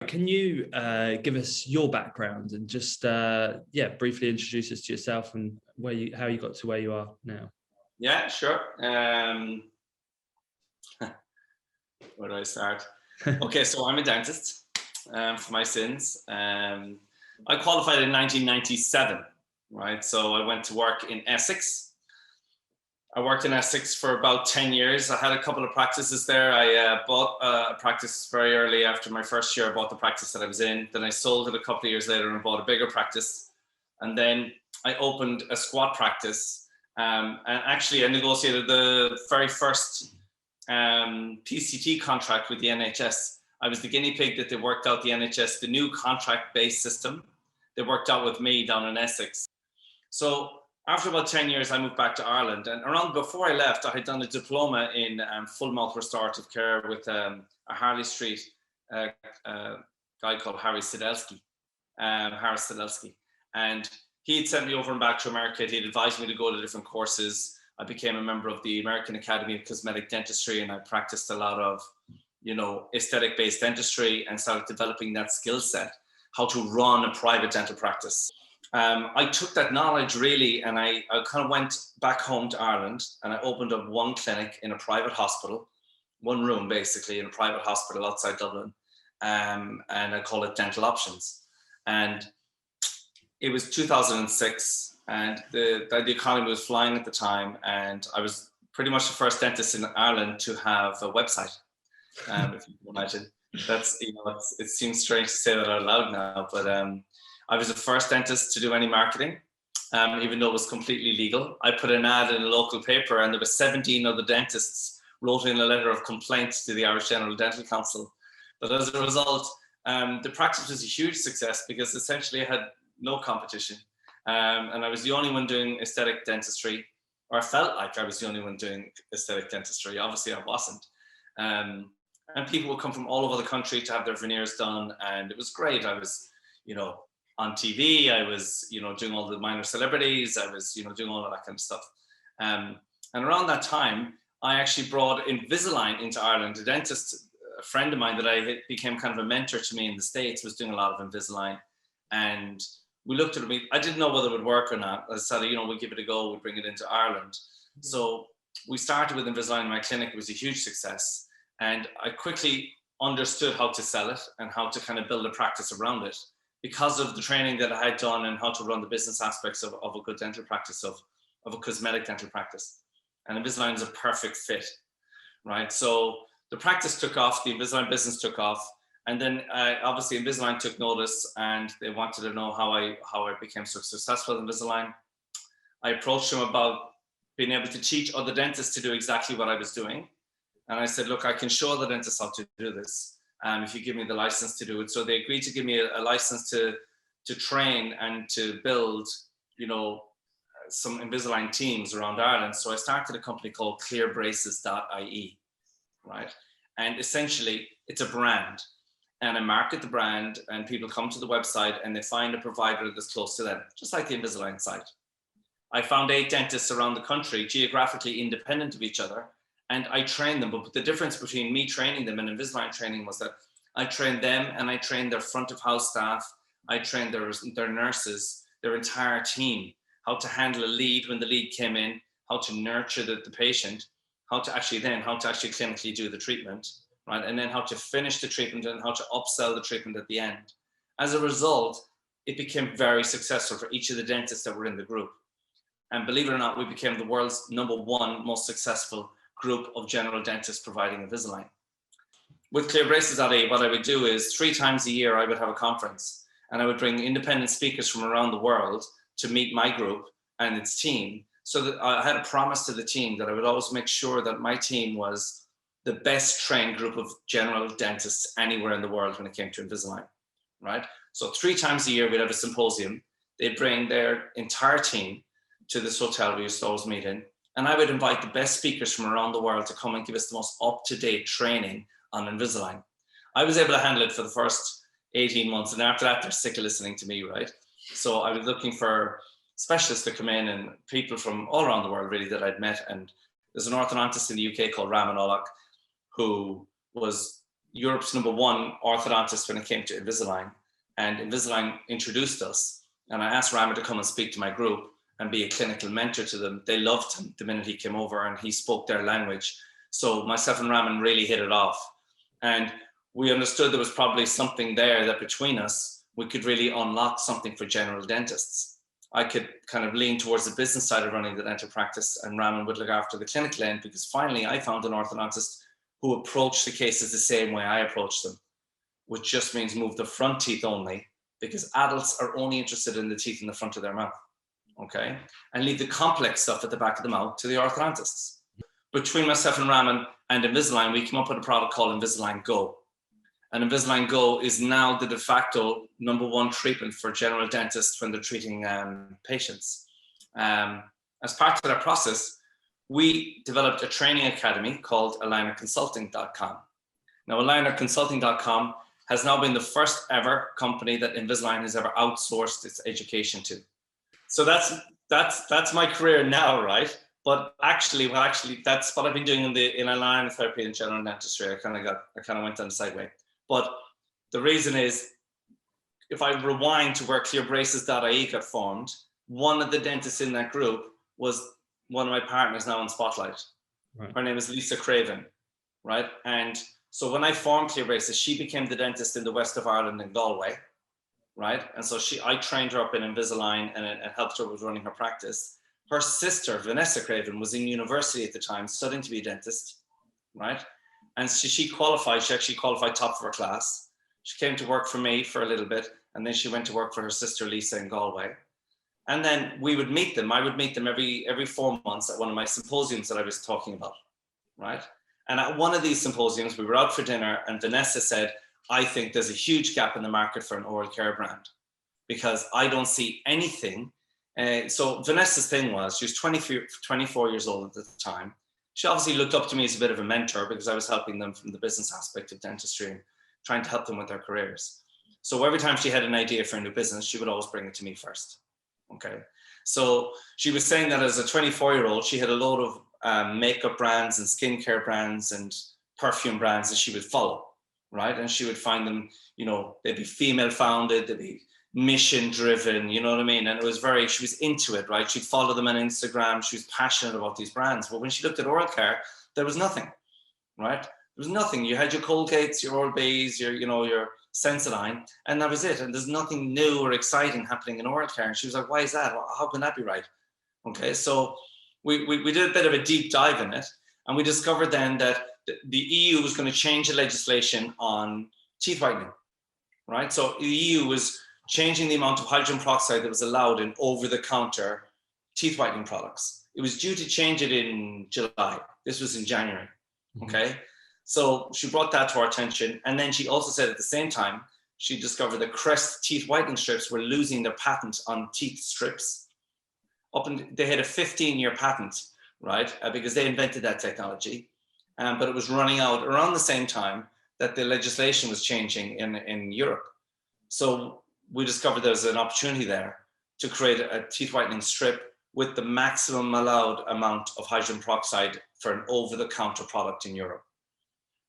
Can you give us your background and just briefly introduce us to yourself and how you got to where you are now? Yeah, sure. Where do I start? Okay, so I'm a dentist for my sins. I qualified in 1997, right? So I went to work in Essex. I worked in Essex for about 10 years. I had a couple of practices there. I bought a practice very early after my first year. I bought the practice that I was in. Then I sold it a couple of years later and bought a bigger practice. And then I opened a squat practice. And actually, I negotiated the very first PCT contract with the NHS. I was the guinea pig that they worked out the NHS, the new contract-based system. They worked out with me down in Essex. So after about 10 years, I moved back to Ireland. And around before I left, I had done a diploma in full mouth restorative care with a Harley Street guy called Harry Sidelsky, Harris Sidelsky. And he had sent me over and back to America. He had advised me to go to different courses. I became a member of the American Academy of Cosmetic Dentistry, and I practiced a lot of, aesthetic-based dentistry and started developing that skill set, how to run a private dental practice. I took that knowledge really, and I kind of went back home to Ireland, and I opened up one clinic in a private hospital, one room basically in a private hospital outside Dublin, and I called it Dental Options. And it was 2006, and the economy was flying at the time, and I was pretty much the first dentist in Ireland to have a website. If you can imagine, that's it seems strange to say that out loud now, but I was the first dentist to do any marketing, even though it was completely legal. I put an ad in a local paper, and there were 17 other dentists wrote in a letter of complaint to the Irish General Dental Council. But as a result, the practice was a huge success because essentially I had no competition. And I was the only one doing aesthetic dentistry, or I felt like I was the only one doing aesthetic dentistry. Obviously I wasn't. And people would come from all over the country to have their veneers done, and it was great. I was, on TV, I was, doing all the minor celebrities, I was, doing all of that kind of stuff. And around that time, I actually brought Invisalign into Ireland. A dentist, a friend of mine that became kind of a mentor to me in the States, was doing a lot of Invisalign. And we looked at it, I didn't know whether it would work or not. I said, we'd give it a go, we'd bring it into Ireland. Mm-hmm. So we started with Invisalign in my clinic. It was a huge success. And I quickly understood how to sell it and how to kind of build a practice around it, because of the training that I had done and how to run the business aspects of a good dental practice, of a cosmetic dental practice. And Invisalign is a perfect fit, right? So the practice took off, the Invisalign business took off, and then obviously Invisalign took notice, and they wanted to know how I became so successful in Invisalign. I approached them about being able to teach other dentists to do exactly what I was doing. And I said, look, I can show the dentists how to do this. If you give me the license to do it. So they agreed to give me a license to train and to build, some Invisalign teams around Ireland. So I started a company called clearbraces.ie, right? And essentially it's a brand, and I market the brand, and people come to the website and they find a provider that's close to them, just like the Invisalign site. I found 8 dentists around the country, geographically independent of each other, and I trained them. But the difference between me training them and Invisalign training was that I trained them, and I trained their front of house staff. I trained their nurses, their entire team, how to handle a lead when the lead came in, how to nurture the patient, how to actually clinically do the treatment, right? And then how to finish the treatment and how to upsell the treatment at the end. As a result, it became very successful for each of the dentists that were in the group. And believe it or not, we became the world's #1 most successful group of general dentists providing Invisalign. With clearbraces.ie, what I would do is 3 times a year, I would have a conference, and I would bring independent speakers from around the world to meet my group and its team. So that I had a promise to the team that I would always make sure that my team was the best trained group of general dentists anywhere in the world when it came to Invisalign, right? So 3 times a year, we'd have a symposium. They'd bring their entire team to this hotel we used to always meet in. And I would invite the best speakers from around the world to come and give us the most up-to-date training on Invisalign. I was able to handle it for the first 18 months. And after that, they're sick of listening to me, right? So I was looking for specialists to come in, and people from all around the world really that I'd met. And there's an orthodontist in the UK called Raman Olak, who was Europe's #1 orthodontist when it came to Invisalign, and Invisalign introduced us. And I asked Raman to come and speak to my group and be a clinical mentor to them. They loved him the minute he came over, and he spoke their language. So myself and Raman really hit it off. And we understood there was probably something there that between us, we could really unlock something for general dentists. I could kind of lean towards the business side of running the dental practice, and Raman would look after the clinical end, because finally I found an orthodontist who approached the cases the same way I approached them, which just means move the front teeth only, because adults are only interested in the teeth in the front of their mouth, okay? And leave the complex stuff at the back of the mouth to the orthodontists. Between myself and Raman and Invisalign, we came up with a product called Invisalign Go. And Invisalign Go is now the de facto #1 treatment for general dentists when they're treating patients. As part of that process, we developed a training academy called alignerconsulting.com. Now, alignerconsulting.com has now been the first ever company that Invisalign has ever outsourced its education to. So that's my career now, right? But actually, that's what I've been doing in aligner therapy and general dentistry. I kind of went on the sideway. But the reason is, if I rewind to where clearbraces.ie got formed, one of the dentists in that group was one of my partners now in Spotlight. Right. Her name is Lisa Craven, right? And so when I formed Clear Braces, she became the dentist in the west of Ireland in Galway, right? And so I trained her up in Invisalign and helped her with running her practice. Her sister, Vanessa Craven, was in university at the time, studying to be a dentist, right? And she qualified, she actually qualified top of her class. She came to work for me for a little bit, and then she went to work for her sister, Lisa, in Galway. And then we would meet them. I would meet them every 4 months at one of my symposiums that I was talking about, right? And at one of these symposiums, we were out for dinner, and Vanessa said, I think there's a huge gap in the market for an oral care brand, because I don't see anything. So Vanessa's thing was, she was 24 years old at the time. She obviously looked up to me as a bit of a mentor, because I was helping them from the business aspect of dentistry and trying to help them with their careers. So every time she had an idea for a new business, she would always bring it to me first. Okay, so she was saying that as a 24-year-old, she had a load of makeup brands and skincare brands and perfume brands that she would follow, right? And she would find them, you know, they'd be female founded, they'd be mission driven, you know what I mean? And it was she was into it, right? She'd follow them on Instagram. She was passionate about these brands. But when she looked at oral care, there was nothing, right? There was nothing. You had your Colgates, your Oral-B's, your Sensodyne, and that was it. And there's nothing new or exciting happening in oral care. And she was like, why is that? How can that be right? Okay, so we did a bit of a deep dive in it, and we discovered then that the EU was going to change the legislation on teeth whitening, right? So the EU was changing the amount of hydrogen peroxide that was allowed in over-the-counter teeth whitening products. It was due to change it in July. This was in January, okay? So she brought that to our attention. And then she also said at the same time, she discovered that Crest teeth whitening strips were losing their patent on teeth strips. They had a 15-year patent, right? Because they invented that technology. But it was running out around the same time that the legislation was changing in Europe. So we discovered there's an opportunity there to create a teeth whitening strip with the maximum allowed amount of hydrogen peroxide for an over-the-counter product in Europe,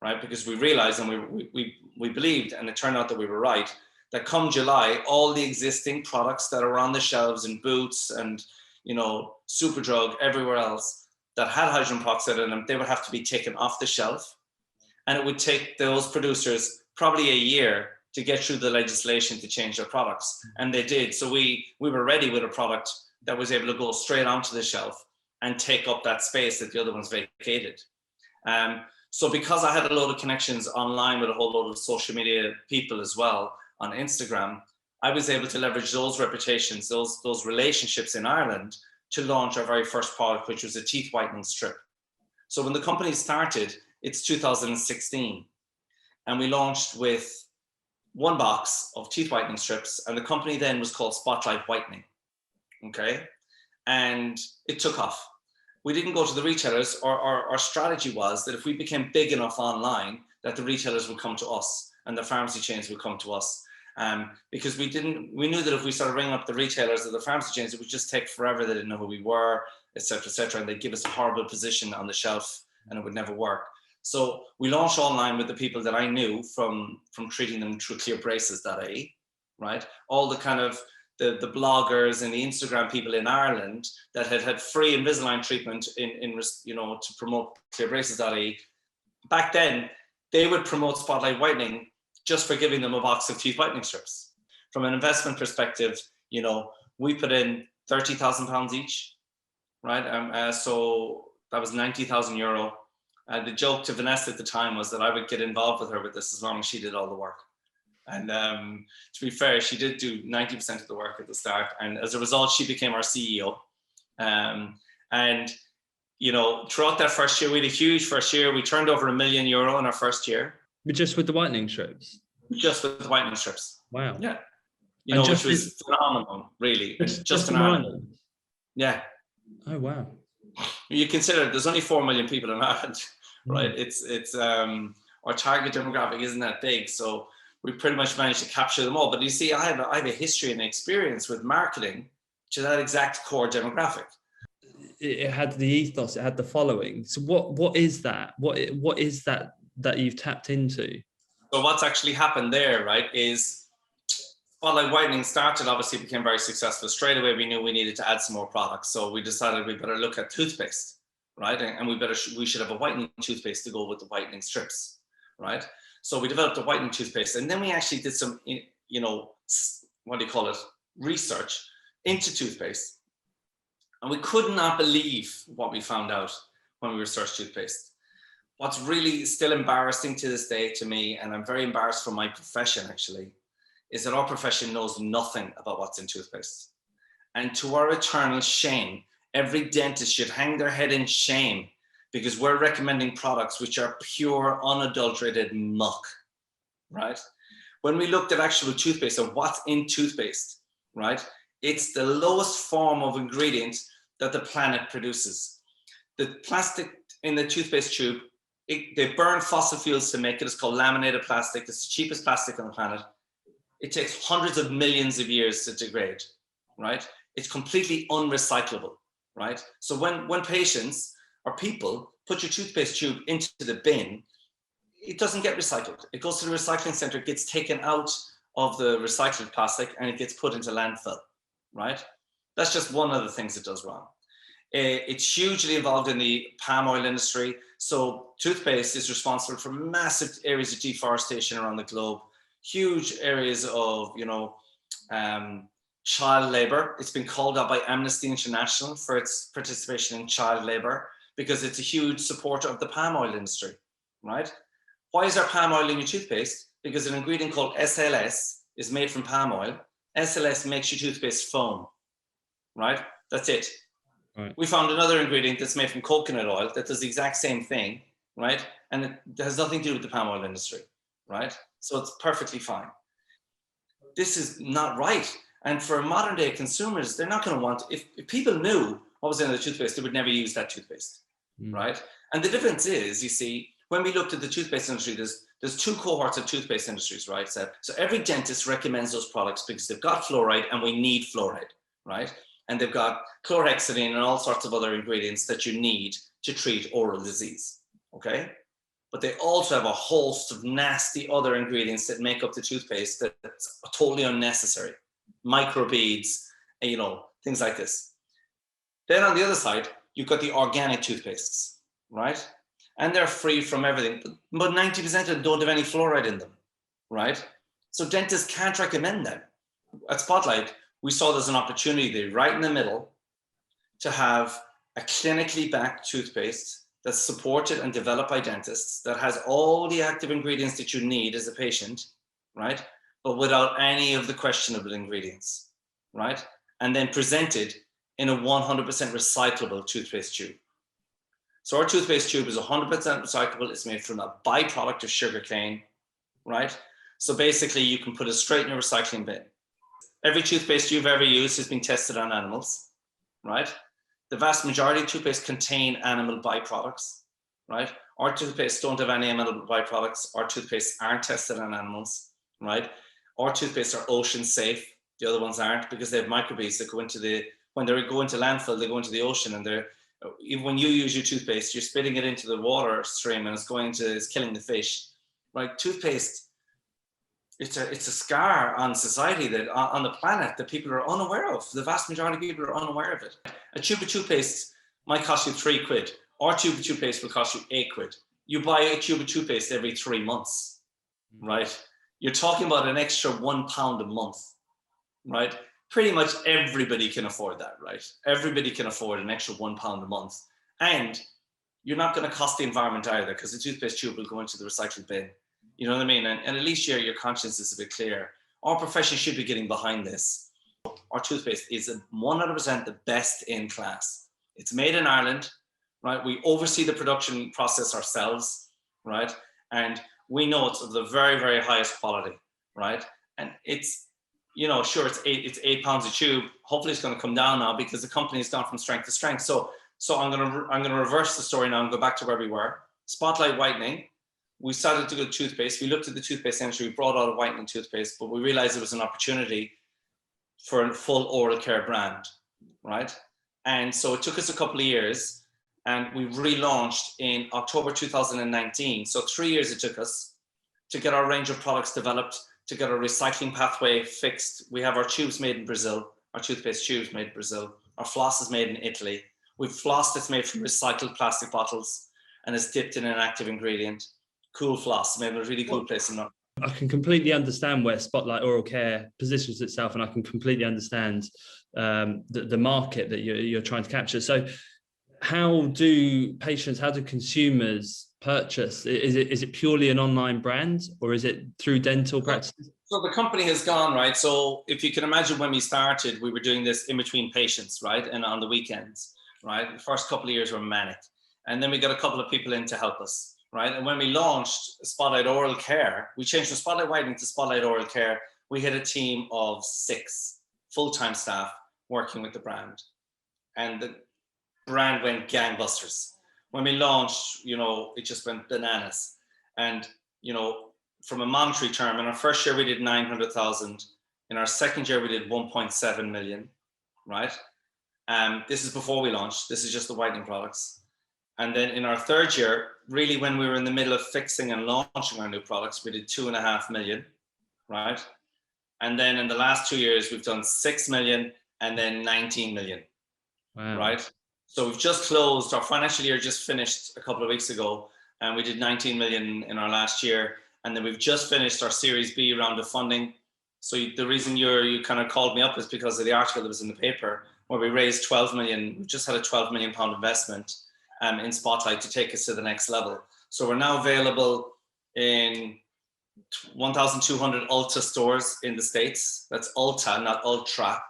right? Because we realized and we believed, and it turned out that we were right, that come July, all the existing products that are on the shelves in Boots and, you know, Superdrug, everywhere else that had hydrogen peroxide in them, they would have to be taken off the shelf. And it would take those producers probably a year to get through the legislation to change their products. And they did. So we were ready with a product that was able to go straight onto the shelf and take up that space that the other ones vacated. So because I had a load of connections online with a whole load of social media people as well on Instagram, I was able to leverage those reputations, those relationships in Ireland to launch our very first product, which was a teeth whitening strip. So when the company started, it's 2016. And we launched with one box of teeth whitening strips, and the company then was called Spotlight Whitening, okay? And it took off. We didn't go to the retailers. Our strategy was that if we became big enough online, that the retailers would come to us and the pharmacy chains would come to us. Because we knew that if we started ringing up the retailers or the pharmacy chains, it would just take forever. They didn't know who we were, et cetera, and they'd give us a horrible position on the shelf and it would never work. So we launched online with the people that I knew from treating them through clearbraces.ie, right? All the kind of the bloggers and the Instagram people in Ireland that had free Invisalign treatment to promote clearbraces.ie. Back then, they would promote Spotlight Whitening just for giving them a box of teeth whitening strips. From an investment perspective, we put in £30,000 each, right? So that was €90,000. The joke to Vanessa at the time was that I would get involved with her with this as long as she did all the work. And to be fair, she did do 90% of the work at the start. And as a result, she became our CEO. And throughout that first year, we had a huge first year. We turned over €1 million in our first year. Just with the whitening strips? Just with the whitening strips. Wow. Yeah. Which was phenomenal, really. Just in Ireland. Yeah. Oh, wow. You consider there's only 4 million people in Ireland, right? It's our target demographic isn't that big. So we pretty much managed to capture them all. But you see, I have a history and experience with marketing to that exact core demographic. It had the ethos, it had the following. So what is that? What is that you've tapped into? So what's actually happened there, right, is Spotlight Whitening started, obviously became very successful. Straight away, we knew we needed to add some more products. So we decided we better look at toothpaste, right? And we should have a whitening toothpaste to go with the whitening strips, right? So we developed a whitening toothpaste. And then we actually did some, research into toothpaste. And we could not believe what we found out when we researched toothpaste. What's really still embarrassing to this day to me, and I'm very embarrassed for my profession actually, is that our profession knows nothing about what's in toothpaste. And to our eternal shame, every dentist should hang their head in shame because we're recommending products which are pure, unadulterated muck, right? When we looked at actual toothpaste and what's in toothpaste, right? It's the lowest form of ingredient that the planet produces. The plastic in the toothpaste tube, they burn fossil fuels to make it. It's called laminated plastic. It's the cheapest plastic on the planet. It takes hundreds of millions of years to degrade, right? It's completely unrecyclable, right? So when patients or people put your toothpaste tube into the bin, it doesn't get recycled. It goes to the recycling center, it gets taken out of the recycled plastic and it gets put into landfill, right? That's just one of the things it does wrong. It's hugely involved in the palm oil industry. So toothpaste is responsible for massive areas of deforestation around the globe, huge areas of, child labor. It's been called out by Amnesty International for its participation in child labor because it's a huge supporter of the palm oil industry, right? Why is there palm oil in your toothpaste? Because an ingredient called SLS is made from palm oil. SLS makes your toothpaste foam, right? That's it. Right. We found another ingredient that's made from coconut oil that does the exact same thing, right? And it has nothing to do with the palm oil industry, right? So it's perfectly fine. This is not right. And for modern day consumers, they're not going to want, if people knew what was in the toothpaste, they would never use that toothpaste, right? And the difference is, you see, when we looked at the toothpaste industry, there's two cohorts of toothpaste industries, right? So every dentist recommends those products because they've got fluoride and we need fluoride, right? And they've got chlorhexidine and all sorts of other ingredients that you need to treat oral disease, okay? But they also have a host of nasty other ingredients that make up the toothpaste that's totally unnecessary. Microbeads, things like this. Then on the other side, you've got the organic toothpastes, right? And they're free from everything, but 90% of them don't have any fluoride in them, right? So dentists can't recommend them. At Spotlight, we saw there's an opportunity right in the middle to have a clinically backed toothpaste that's supported and developed by dentists that has all the active ingredients that you need as a patient, right? But without any of the questionable ingredients, right? And then presented in a 100% recyclable toothpaste tube. So our toothpaste tube is 100% recyclable. It's made from a byproduct of sugarcane, right? So basically you can put it straight in your recycling bin. Every toothpaste you've ever used has been tested on animals, right? The vast majority of toothpaste contain animal byproducts, right? Our toothpaste don't have any animal byproducts. Our toothpaste aren't tested on animals, right? Our toothpaste are ocean safe. The other ones aren't because they have microbeads that go into when they go into landfill, they go into the ocean and Even when you use your toothpaste, you're spitting it into the water stream and it's killing the fish, right? Toothpaste, it's a scar on society, that on the planet, that people are unaware of. The vast majority of people are unaware of it. A tube of toothpaste might cost you £3. Our tube of toothpaste will cost you £8. You buy a tube of toothpaste every 3 months, right? You're talking about an extra £1 a month, right? Pretty much everybody can afford that, right? Everybody can afford an extra £1 a month. And you're not going to cost the environment either, because the toothpaste tube will go into the recycling bin. You know what I mean? And at least your conscience is a bit clear. Our profession should be getting behind this. Our toothpaste is 100% the best in class. It's made in Ireland, right? We oversee the production process ourselves, right? And we know it's of the very, very highest quality, right? And it's, you know, sure, it's £8 a tube. Hopefully it's going to come down now, because the company has gone from strength to strength. So I'm going to reverse the story now and go back to where we were. Spotlight whitening. We started to go to toothpaste. We looked at the toothpaste industry. We brought out a whitening toothpaste, but we realized it was an opportunity for a full oral care brand, right? And so it took us a couple of years, and we relaunched in October 2019. So 3 years it took us to get our range of products developed, to get our recycling pathway fixed. We have our tubes made in Brazil, our toothpaste tubes made in Brazil. Our floss is made in Italy. We've floss that's made from recycled plastic bottles and is dipped in an active ingredient. Cool floss, made in a really cool place in North. I can completely understand where Spotlight Oral Care positions itself, and I can completely understand the market that you're trying to capture. So how do consumers purchase? Is it purely an online brand, or is it through dental practices? So the company has gone, right? So if you can imagine, when we started, we were doing this in between patients, right? And on the weekends, right? The first couple of years were manic. And then we got a couple of people in to help us, right? And when we launched Spotlight Oral Care, we changed from Spotlight Whitening to Spotlight Oral Care. We had a team of 6 full-time staff working with the brand. And the brand went gangbusters. When we launched, you know, it just went bananas. And, you know, from a monetary term, in our first year, we did 900,000. In our second year, we did 1.7 million, right? This is before we launched. This is just the whitening products. And then in our third year, really when we were in the middle of fixing and launching our new products, we did 2.5 million, right? And then in the last 2 years, we've done 6 million and then 19 million, wow. Right? So we've just closed, our financial year just finished a couple of weeks ago, and we did 19 million in our last year. And then we've just finished our Series B round of funding. So the reason you kind of called me up is because of the article that was in the paper, where we raised 12 million. We just had a 12 million pound investment in Spotlight to take us to the next level. So we're now available in 1,200 Ulta stores in the States. That's Ulta, not Ultra.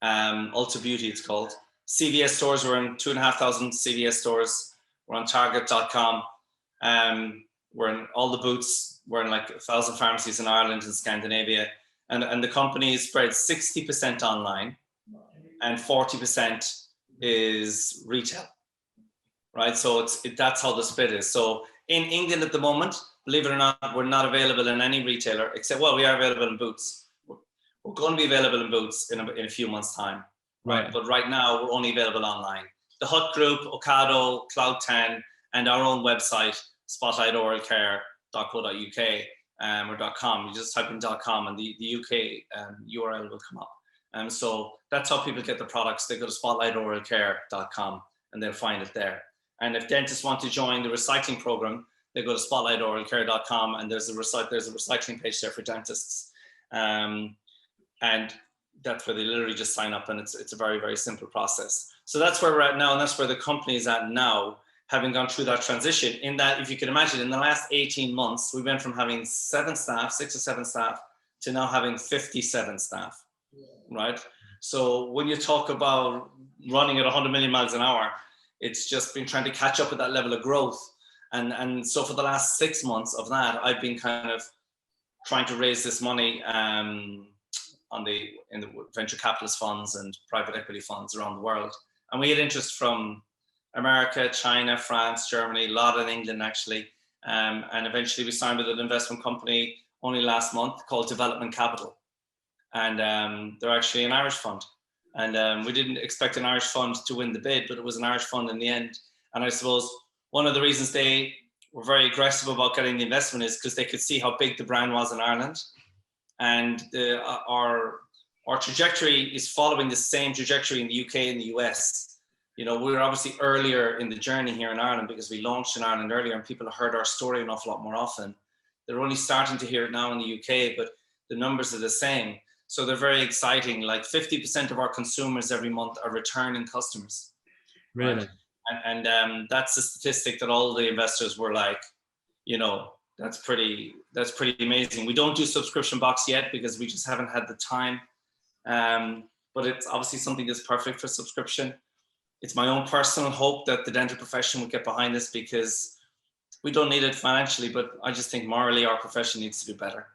Ulta Beauty, it's called. CVS stores, we're in 2,500 CVS stores. We're on Target.com. We're in all the Boots. We're in like 1,000 pharmacies in Ireland and Scandinavia. And the company is spread 60% online and 40% is retail, right? So that's how the split is. So in England at the moment, believe it or not, we're not available in any retailer, except, well, we are available in Boots. We're going to be available in Boots in a few months' time, right? But right now, we're only available online. The Hut Group, Ocado, Cloud10, and our own website, spotlightoralcare.co.uk or .com. You just type in .com and the UK URL will come up. So that's how people get the products. They go to spotlightoralcare.com and they'll find it there. And if dentists want to join the recycling program, they go to spotlightoralcare.com and there's a recycling page there for dentists. And that's where they literally just sign up, and it's a very, very simple process. So that's where we're at now, and that's where the company is at now, having gone through that transition. In that, if you can imagine, in the last 18 months, we went from having 6 or 7 staff, to now having 57 staff, right? So when you talk about running at 100 million miles an hour, it's just been trying to catch up with that level of growth. And so for the last 6 months of that, I've been kind of trying to raise this money in the venture capitalist funds and private equity funds around the world. And we had interest from America, China, France, Germany, a lot in England actually. And eventually we signed with an investment company only last month called Development Capital. And they're actually an Irish fund. And we didn't expect an Irish fund to win the bid, but it was an Irish fund in the end. And I suppose one of the reasons they were very aggressive about getting the investment is because they could see how big the brand was in Ireland. And our trajectory is following the same trajectory in the UK and the US. You know, we're obviously earlier in the journey here in Ireland because we launched in Ireland earlier and people have heard our story an awful lot more often. They're only starting to hear it now in the UK, but the numbers are the same. So they're very exciting. Like 50% of our consumers every month are returning customers. Really? Right? And that's a statistic that all the investors were like, you know, that's pretty amazing. We don't do subscription box yet because we just haven't had the time. But it's obviously something that's perfect for subscription. It's my own personal hope that the dental profession would get behind this because we don't need it financially, but I just think morally our profession needs to be better.